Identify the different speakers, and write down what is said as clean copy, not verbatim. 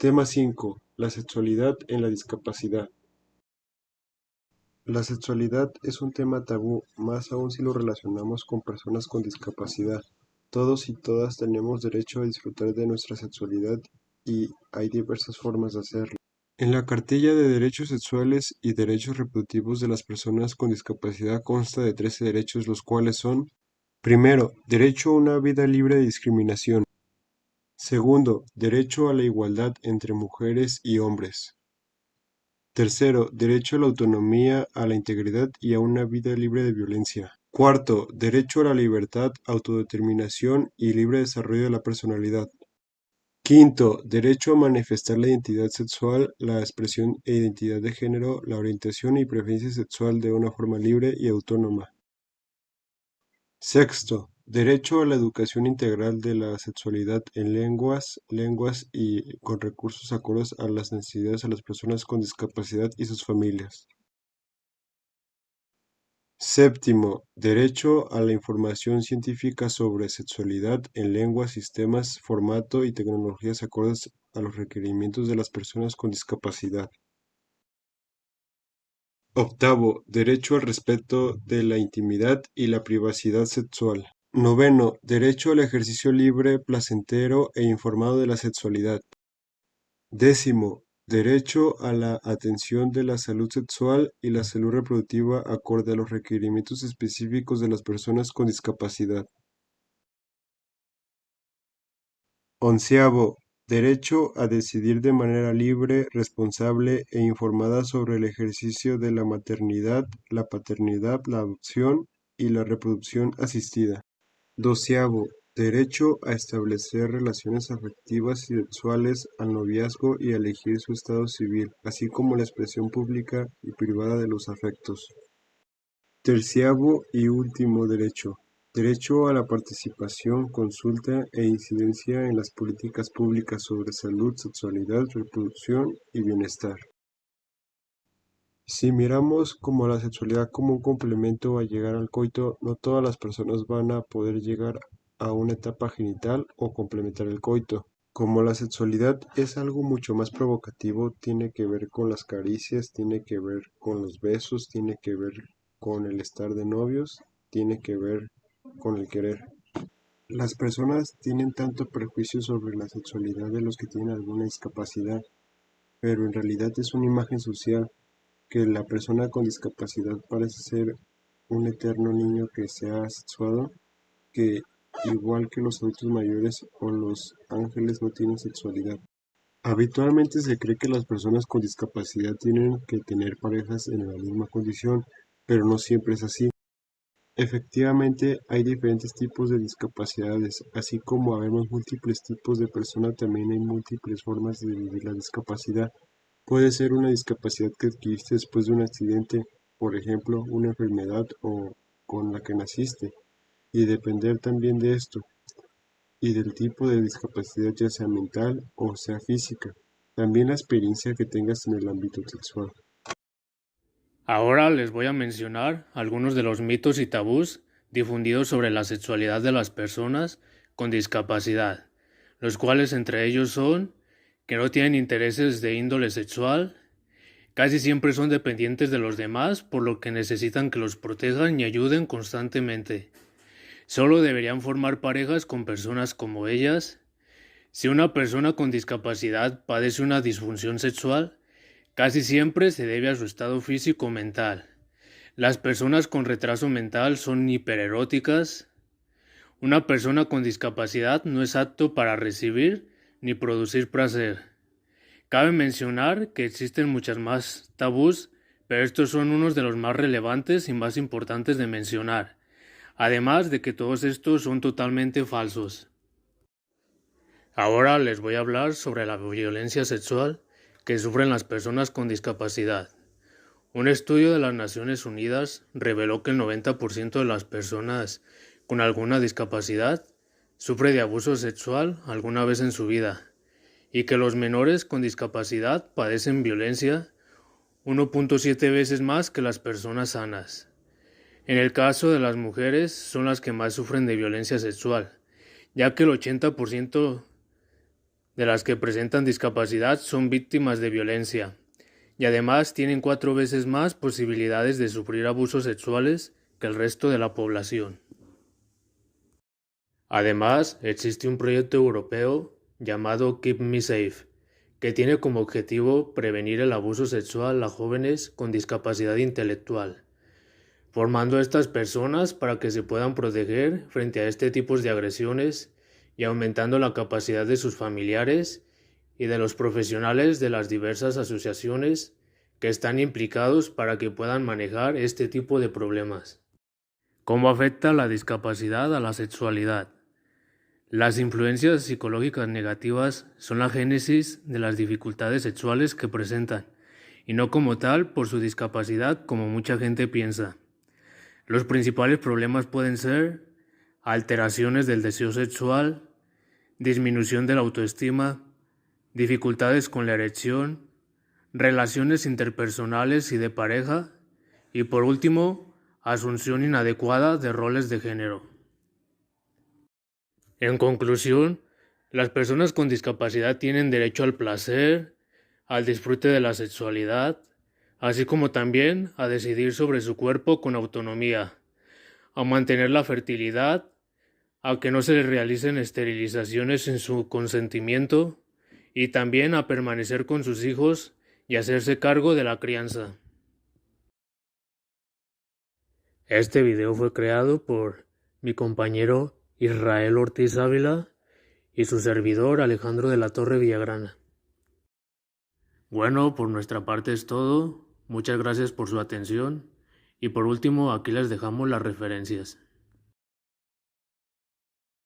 Speaker 1: Tema 5. La sexualidad en la discapacidad. La sexualidad es un tema tabú, más aún si lo relacionamos con personas con discapacidad. Todos y todas tenemos derecho a disfrutar de nuestra sexualidad y hay diversas formas de hacerlo. En la cartilla de derechos sexuales y derechos reproductivos de las personas con discapacidad consta de 13 derechos, los cuales son: primero, derecho a una vida libre de discriminación. Segundo, derecho a la igualdad entre mujeres y hombres. Tercero, derecho a la autonomía, a la integridad y a una vida libre de violencia. Cuarto, derecho a la libertad, autodeterminación y libre desarrollo de la personalidad. Quinto, derecho a manifestar la identidad sexual, la expresión e identidad de género, la orientación y preferencia sexual de una forma libre y autónoma. Sexto, derecho a la educación integral de la sexualidad en lenguas y con recursos acordes a las necesidades de las personas con discapacidad y sus familias. Séptimo, derecho a la información científica sobre sexualidad en lenguas, sistemas, formato y tecnologías acordes a los requerimientos de las personas con discapacidad. Octavo, derecho al respeto de la intimidad y la privacidad sexual. Noveno, derecho al ejercicio libre, placentero e informado de la sexualidad. Décimo, derecho a la atención de la salud sexual y la salud reproductiva acorde a los requerimientos específicos de las personas con discapacidad. Onceavo, derecho a decidir de manera libre, responsable e informada sobre el ejercicio de la maternidad, la paternidad, la adopción y la reproducción asistida. Doceavo, derecho a establecer relaciones afectivas y sexuales, al noviazgo y a elegir su estado civil, así como la expresión pública y privada de los afectos. Terciavo y último derecho. Derecho a la participación, consulta e incidencia en las políticas públicas sobre salud, sexualidad, reproducción y bienestar. Si miramos como la sexualidad como un complemento a llegar al coito, no todas las personas van a poder llegar a una etapa genital o complementar el coito. Como la sexualidad es algo mucho más provocativo, tiene que ver con las caricias, tiene que ver con los besos, tiene que ver con el estar de novios, tiene que ver con el querer. Las personas tienen tanto prejuicio sobre la sexualidad de los que tienen alguna discapacidad, pero en realidad es una imagen social que la persona con discapacidad parece ser un eterno niño que se ha sexuado, que igual que los adultos mayores o los ángeles no tienen sexualidad. Habitualmente se cree que las personas con discapacidad tienen que tener parejas en la misma condición, pero no siempre es así. Efectivamente, hay diferentes tipos de discapacidades, así como habemos múltiples tipos de personas, también hay múltiples formas de vivir la discapacidad. Puede ser una discapacidad que adquiriste después de un accidente, por ejemplo, una enfermedad o con la que naciste, y depender también de esto y del tipo de discapacidad, ya sea mental o sea física. También la experiencia que tengas en el ámbito sexual.
Speaker 2: Ahora les voy a mencionar algunos de los mitos y tabús difundidos sobre la sexualidad de las personas con discapacidad, los cuales entre ellos son que no tienen intereses de índole sexual, casi siempre son dependientes de los demás, por lo que necesitan que los protejan y ayuden constantemente. Solo deberían formar parejas con personas como ellas. Si una persona con discapacidad padece una disfunción sexual, casi siempre se debe a su estado físico o mental. Las personas con retraso mental son hipereróticas. Una persona con discapacidad no es apto para recibir ni producir placer. Cabe mencionar que existen muchas más tabús, pero estos son unos de los más relevantes y más importantes de mencionar, además de que todos estos son totalmente falsos. Ahora les voy a hablar sobre la violencia sexual que sufren las personas con discapacidad. Un estudio de las Naciones Unidas reveló que el 90% de las personas con alguna discapacidad sufre de abuso sexual alguna vez en su vida y que los menores con discapacidad padecen violencia 1.7 veces más que las personas sanas. En el caso de las mujeres son las que más sufren de violencia sexual, ya que el 80% de las que presentan discapacidad son víctimas de violencia y además tienen 4 veces más posibilidades de sufrir abusos sexuales que el resto de la población. Además, existe un proyecto europeo llamado Keep Me Safe, que tiene como objetivo prevenir el abuso sexual a jóvenes con discapacidad intelectual, formando a estas personas para que se puedan proteger frente a este tipo de agresiones y aumentando la capacidad de sus familiares y de los profesionales de las diversas asociaciones que están implicados para que puedan manejar este tipo de problemas. ¿Cómo afecta la discapacidad a la sexualidad? Las influencias psicológicas negativas son la génesis de las dificultades sexuales que presentan, y no como tal por su discapacidad como mucha gente piensa. Los principales problemas pueden ser alteraciones del deseo sexual, disminución de la autoestima, dificultades con la erección, relaciones interpersonales y de pareja, y por último, asunción inadecuada de roles de género. En conclusión, las personas con discapacidad tienen derecho al placer, al disfrute de la sexualidad, así como también a decidir sobre su cuerpo con autonomía, a mantener la fertilidad, a que no se les realicen esterilizaciones sin su consentimiento y también a permanecer con sus hijos y hacerse cargo de la crianza. Este video fue creado por mi compañero Israel Ortiz Ávila y su servidor Alejandro de la Torre Villagrana. Bueno, por nuestra parte es todo. Muchas gracias por su atención. Y por último, aquí les dejamos las referencias.